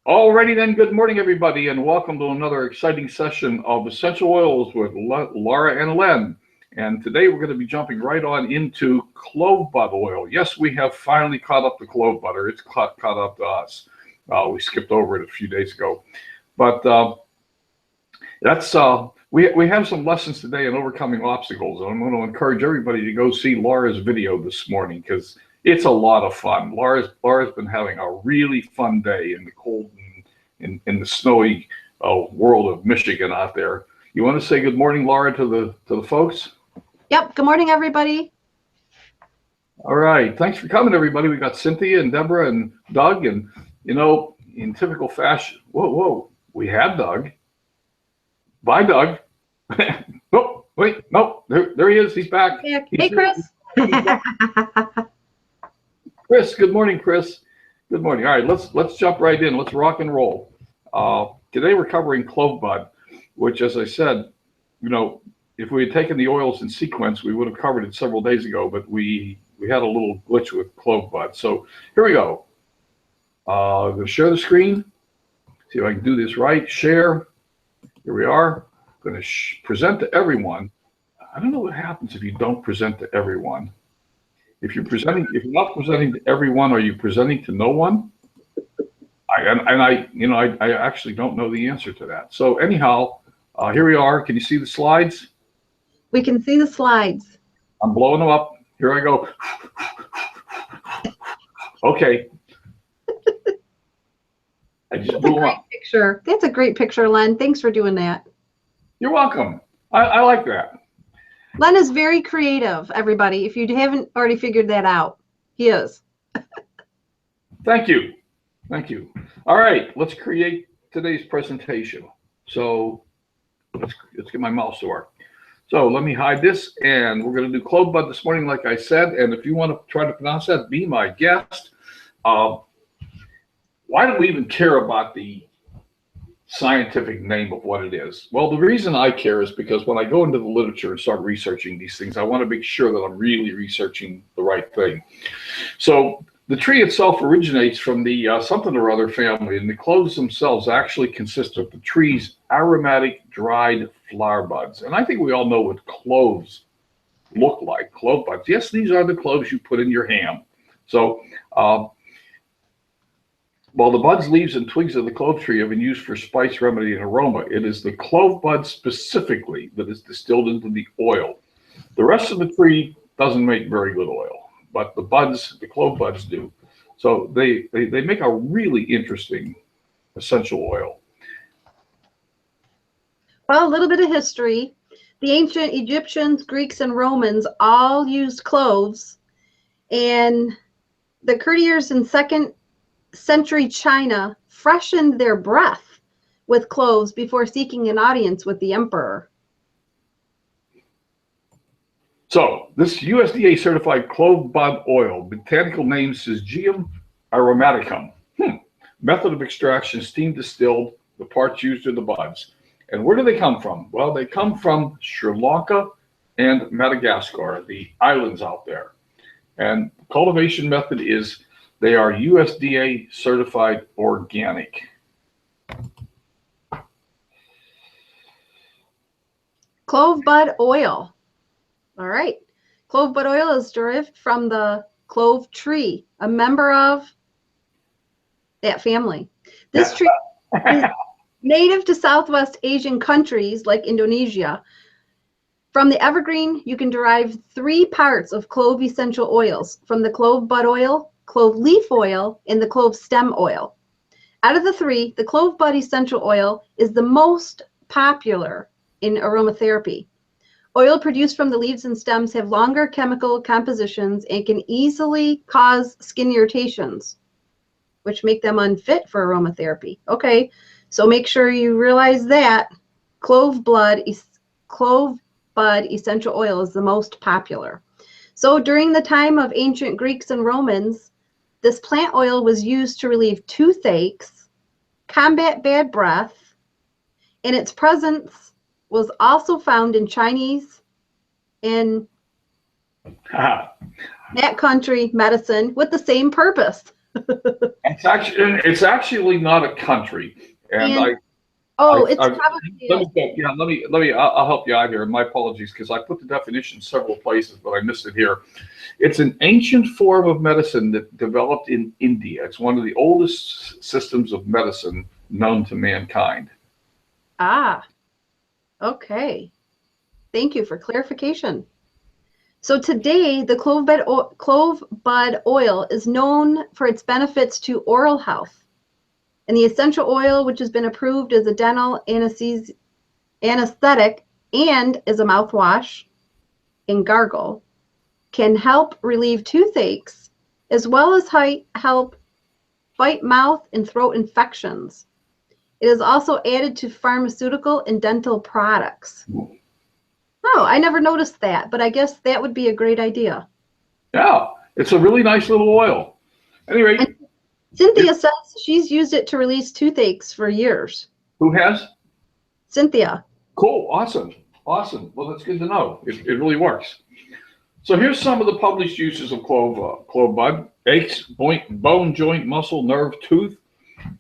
Alrighty then, good morning everybody, and welcome to another exciting session of Essential Oils with Laura and Len. And today we're going to be jumping right on into clove bud oil. Yes, we have finally caught up to clove butter. It's caught up to us. We skipped over it a few days ago. But we have some lessons today in overcoming obstacles. And I'm going to encourage everybody to go see Laura's video this morning because it's a lot of fun. Laura's been having a really fun day in the cold and in the snowy world of Michigan out there. You want to say good morning, Laura, to the folks? Yep. Good morning, everybody. All right. Thanks for coming, everybody. We got Cynthia and Deborah and Doug, and in typical fashion, whoa, we have Doug. Bye, Doug. Oh, wait, no, there he is. He's back. Hey, Chris. Chris, good morning, Chris. Good morning. All right, let's jump right in. Let's rock and roll. Today we're covering clove bud, which, as I said, if we had taken the oils in sequence, we would have covered it several days ago, but we had a little glitch with clove bud. So here we go. I'm going to share the screen. See if I can do this right. Share. Here we are. I'm going to present to everyone. I don't know what happens if you don't present to everyone. If you're not presenting to everyone, are you presenting to no one? I actually don't know the answer to that. So anyhow, here we are. Can you see the slides? We can see the slides. I'm blowing them up. Here I go. Okay. I just blew them up. Picture. That's a great picture, Len. Thanks for doing that. You're welcome. I like that. Len is very creative, everybody. If you haven't already figured that out, he is. Thank you. Thank you. All right, let's create today's presentation. So let's get my mouse to work. So let me hide this, and we're going to do clove bud this morning, like I said. And if you want to try to pronounce that, be my guest. Why do we even care about the scientific name of what it is? Well, the reason I care is because when I go into the literature and start researching these things, I want to make sure that I'm really researching the right thing. So the tree itself originates from the something or other family, and the cloves themselves actually consist of the tree's aromatic dried flower buds. And I think we all know what cloves look like, clove buds. Yes, these are the cloves you put in your ham. So while the buds, leaves, and twigs of the clove tree have been used for spice, remedy, and aroma, it is the clove bud specifically that is distilled into the oil. The rest of the tree doesn't make very good oil, but the clove buds do. So they make a really interesting essential oil. Well, a little bit of history. The ancient Egyptians, Greeks, and Romans all used cloves, and the courtiers in second century China freshened their breath with cloves before seeking an audience with the emperor. So this USDA certified clove bud oil, botanical name Syzygium aromaticum. Method of extraction, steam distilled. The parts used are the buds. And where do they come from? Well, they come from Sri Lanka and Madagascar, the islands out there. And cultivation method is they are USDA certified organic. Clove bud oil. All right. Clove bud oil is derived from the clove tree, a member of that family. This tree is native to Southwest Asian countries like Indonesia. From the evergreen, you can derive 3 parts of clove essential oils from the clove bud oil, clove leaf oil, and the clove stem oil. Out of the 3, the clove bud essential oil is the most popular in aromatherapy. Oil produced from the leaves and stems have longer chemical compositions and can easily cause skin irritations, which make them unfit for aromatherapy. Okay, so make sure you realize that clove bud essential oil is the most popular. So during the time of ancient Greeks and Romans, this plant oil was used to relieve toothaches, combat bad breath, and its presence was also found in Chinese and that country medicine with the same purpose. It's actually not a country, and And oh, it's I probably let me go. Yeah, let me. I'll help you out here. My apologies because I put the definition several places, but I missed it here. It's an ancient form of medicine that developed in India. It's one of the oldest systems of medicine known to mankind. ah, okay. Thank you for clarification. So today, the clove bud oil is known for its benefits to oral health. And the essential oil, which has been approved as a dental anesthetic and as a mouthwash and gargle, can help relieve toothaches as well as help fight mouth and throat infections. It is also added to pharmaceutical and dental products. Oh, I never noticed that, but I guess that would be a great idea. Yeah, it's a really nice little oil. Anyway, And Cynthia says she's used it to release toothaches for years. who has? Cynthia. Cool, awesome, awesome. Well, that's good to know. It really works. So here's some of the published uses of clove bud: aches, bone, joint, muscle, nerve, tooth,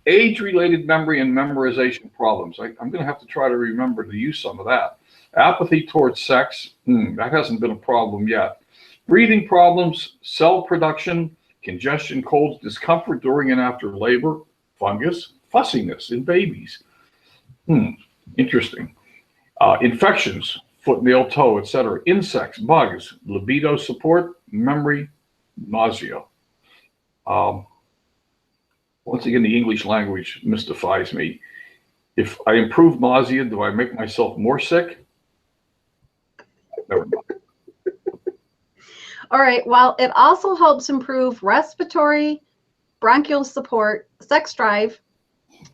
age-related memory and memorization problems. I'm going to have to try to remember to use some of that. Apathy towards sex, that hasn't been a problem yet. Breathing problems, cell production, congestion, colds, discomfort during and after labor, fungus, fussiness in babies. Interesting. Infections, foot, nail, toe, etc. Insects, bugs, libido support, memory, nausea. Um, Once again, the English language mystifies me. If I improve nausea, do I make myself more sick? Never mind. All right. Well, it also helps improve respiratory, bronchial support, sex drive,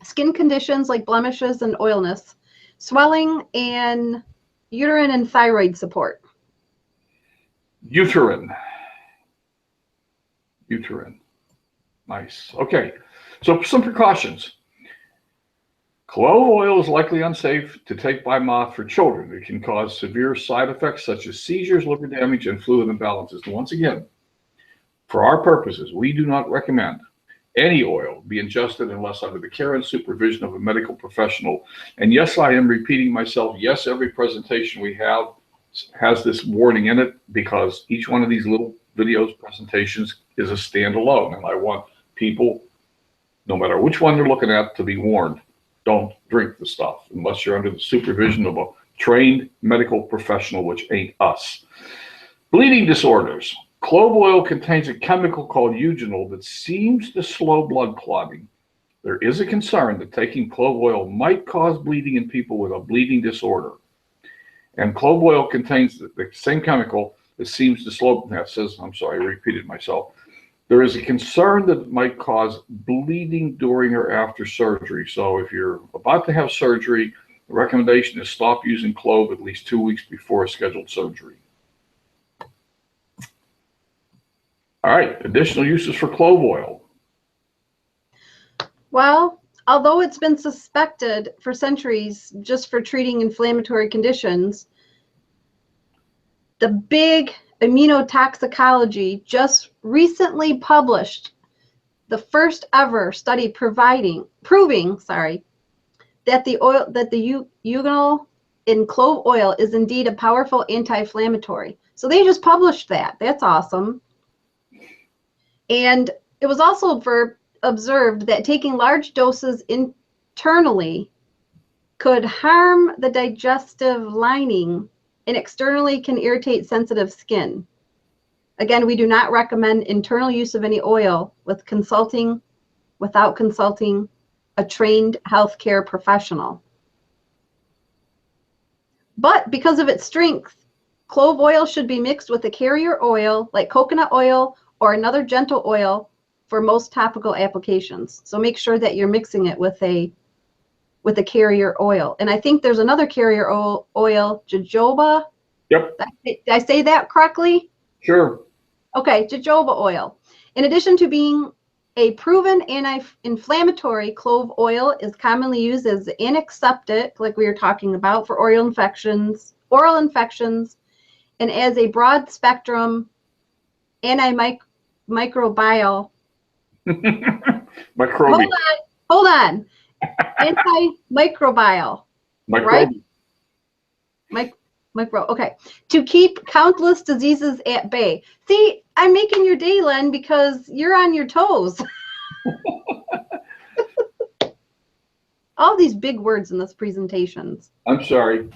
skin conditions like blemishes and oilness, swelling, and uterine and thyroid support. Uterine. Nice. Okay. So some precautions. Clove oil is likely unsafe to take by mouth for children. It can cause severe side effects such as seizures, liver damage, and fluid imbalances. Once again, for our purposes, we do not recommend any oil be ingested unless under the care and supervision of a medical professional. And yes, I am repeating myself. Yes, every presentation we have has this warning in it because each one of these little videos presentations is a standalone. And I want people, no matter which one they're looking at, to be warned. Don't drink the stuff unless you're under the supervision of a trained medical professional, which ain't us. Bleeding disorders. Clove oil contains a chemical called eugenol that seems to slow blood clotting. There is a concern that taking clove oil might cause bleeding in people with a bleeding disorder. And clove oil contains the same chemical that seems to slow, that says, I'm sorry, I repeated myself. There is a concern that it might cause bleeding during or after surgery. So if you're about to have surgery, the recommendation is stop using clove at least 2 weeks before a scheduled surgery. All right, additional uses for clove oil. Well, although it's been suspected for centuries just for treating inflammatory conditions, the big immunotoxicology just recently published the first ever study proving that the eugenol in clove oil is indeed a powerful anti-inflammatory. So they just published that. That's awesome. And it was also observed that taking large doses internally could harm the digestive lining and externally can irritate sensitive skin. Again, we do not recommend internal use of any oil without consulting a trained healthcare professional. But because of its strength, clove oil should be mixed with a carrier oil like coconut oil or another gentle oil for most topical applications. So make sure that you're mixing it with a carrier oil. And I think there's another carrier oil, jojoba. Yep. Did I say that correctly? Sure. Okay, jojoba oil. In addition to being a proven anti-inflammatory, clove oil is commonly used as an antiseptic, like we were talking about, for oral infections, and as a broad spectrum antimicrobial Microbial. Hold on. Antimicrobial. Right? Micro. Okay. To keep countless diseases at bay. See, I'm making your day, Len, because you're on your toes. All these big words in this presentations. I'm sorry.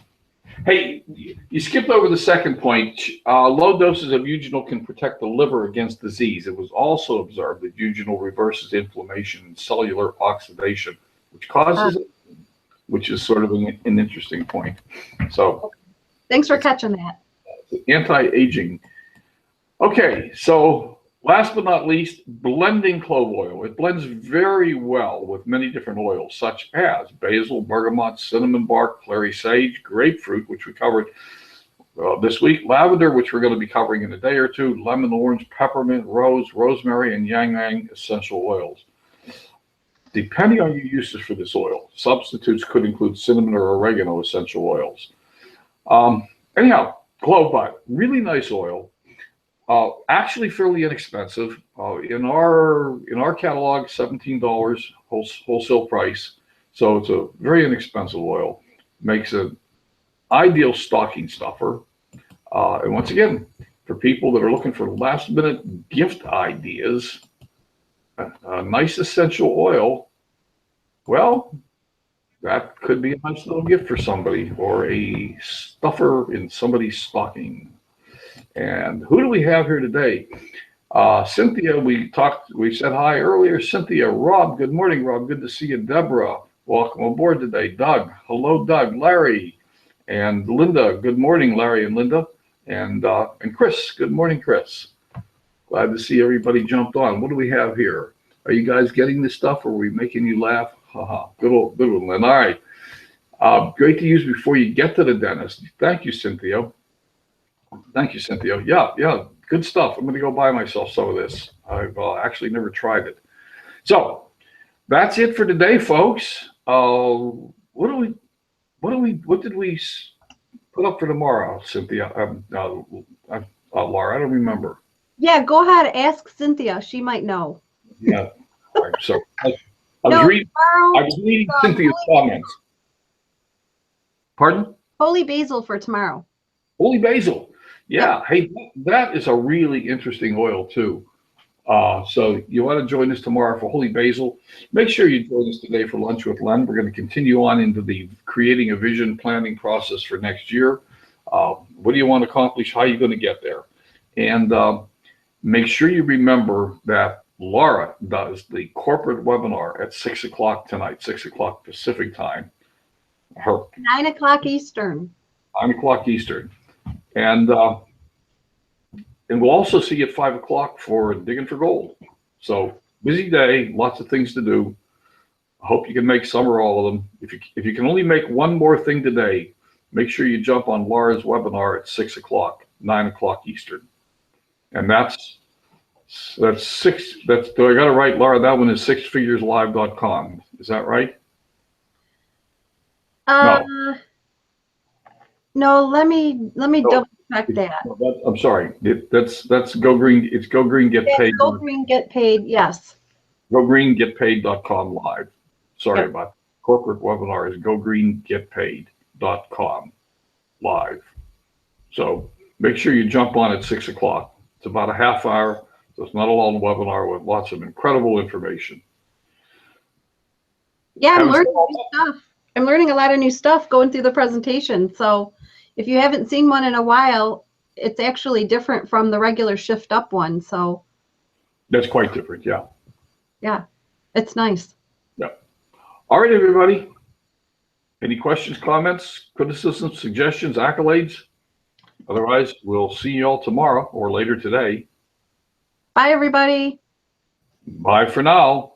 Hey, you skipped over the second point. Low doses of eugenol can protect the liver against disease. It was also observed that eugenol reverses inflammation and cellular oxidation, which causes it, which is sort of an interesting point. So, thanks for catching that. Anti-aging. Okay, so last but not least, blending clove oil. It blends very well with many different oils, such as basil, bergamot, cinnamon bark, clary sage, grapefruit, which we covered this week, lavender, which we're going to be covering in a day or two, lemon, orange, peppermint, rose, rosemary, and yang yang essential oils. Depending on your uses for this oil, substitutes could include cinnamon or oregano essential oils. Anyhow, clove bud, really nice oil. Actually fairly inexpensive. In our catalog, $17 wholesale price. So it's a very inexpensive oil. Makes an ideal stocking stuffer. And once again, for people that are looking for last minute gift ideas, a nice essential oil, well, that could be a nice little gift for somebody, or a stuffer in somebody's stocking. And who do we have here today? Cynthia, we said hi earlier. Cynthia, Rob, good morning, Rob. Good to see you. Deborah, welcome aboard today. Doug, hello, Doug. Larry and Linda, good morning, Larry and Linda. And Chris, good morning, Chris. Glad to see everybody jumped on. What do we have here? Are you guys getting this stuff, or are we making you laugh? Haha, good one, Lynn. All right. Great to use before you get to the dentist. Thank you, Cynthia. Thank you, Cynthia. Yeah, good stuff. I'm going to go buy myself some of this. I've actually never tried it. So that's it for today, folks. What did we put up for tomorrow, Cynthia? Laura, I don't remember. Yeah, go ahead. Ask Cynthia. She might know. Yeah. So I was reading Cynthia's comments. Pardon? Holy basil for tomorrow. Holy basil. Yeah. Hey, that is a really interesting oil too. So you want to join us tomorrow for holy basil. Make sure you join us today for lunch with Len. We're going to continue on into the creating a vision planning process for next year. What do you want to accomplish? How are you going to get there? And make sure you remember that Laura does the corporate webinar at 6 o'clock tonight, 6 o'clock Pacific time. 9 o'clock Eastern. 9 o'clock Eastern. And we'll also see you at 5 o'clock for Digging for Gold. So busy day, lots of things to do. I hope you can make some or all of them. If you can only make one more thing today, make sure you jump on Laura's webinar at 6 o'clock, 9 o'clock Eastern. And that's six. Do I got it right, Laura? That one is sixfigureslive.com. Is that right? No, let me double check that. No, I'm sorry. That's Go Green. It's Go Green Get Paid. Go Green Get Paid. Yes. GoGreenGetPaid.com live. Sorry about that. Corporate webinar is GoGreenGetPaid.com live. So make sure you jump on at 6 o'clock. It's about a half hour, so it's not a long webinar with lots of incredible information. Yeah, I'm learning new stuff. I'm learning a lot of new stuff going through the presentation. So if you haven't seen one in a while, it's actually different from the regular Shift Up one. So that's quite different, yeah. Yeah, it's nice. Yeah. All right, everybody. Any questions, comments, criticisms, suggestions, accolades? Otherwise, we'll see you all tomorrow or later today. Bye, everybody. Bye for now.